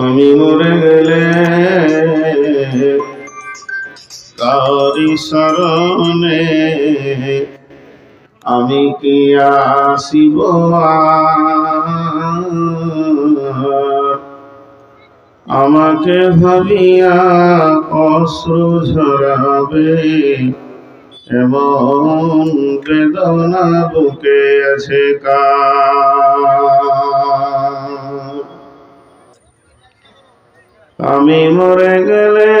আমি মরে গেলে কারি শরণে আমি কি আসিব আমাকে ভাবিয়া অশ্রু ঝরাবে এমন বেদনা বুকে আছে কার। আমি মরে গেলে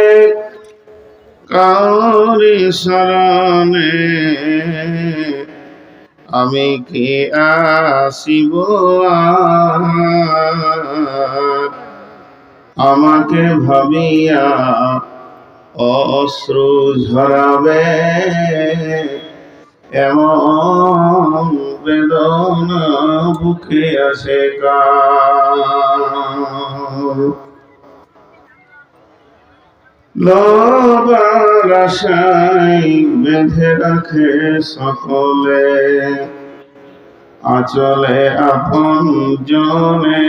কারি শরণে আমি কি আসিব আমাকে ভাবিয়া অশ্রু ঝরাবে এমন বেদনা বুকে আছে কার। লবার আশায় বেঁধে রাখে সকলে আঁচলে আপন জনে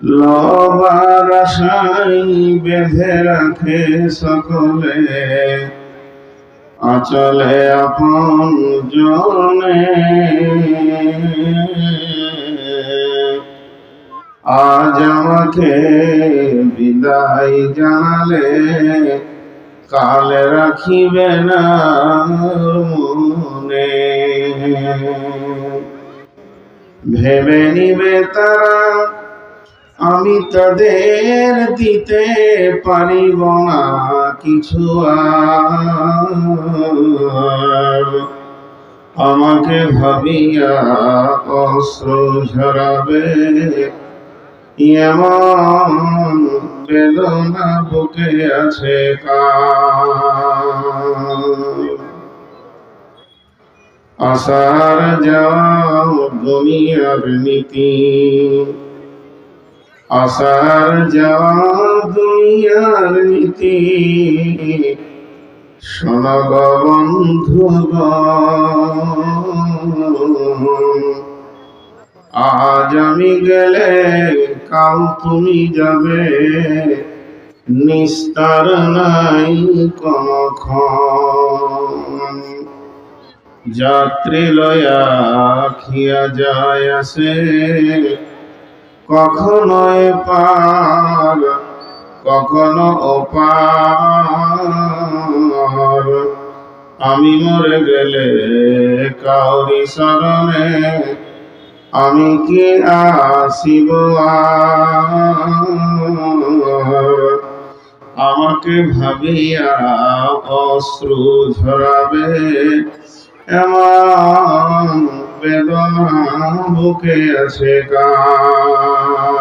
লবার আশায় বেঁধে রাখে সকলে আঁচলে আপন জনে আজ আমাকে বিদায় জানালে কাল রাখিবে না মনে ভেবে নিবে তারা আমি তাদের দিতে পারিব না কিছু আর আমাকে ভাবিয়া অশ্রু ঝরাবে এমন বেদনা বুকে আছে কার। আসার যাও দুনিয়ার নীতি আসার যাওয়া দুনিয়ার নীতি শোনগ বন্ধুগণ আজ আমি গেলে কাল তুমি যাবে নিস্তার নাই কখন যাত্রী লয়া খিয়া যায় আসে কখনো পার কখনো ওপার আমি মরে গেলে কারি শরণে আমি কি আসিব আমাকে ভাবিয়া অশ্রু ঝরাবে এমন বেদনা বুকে আছে কার।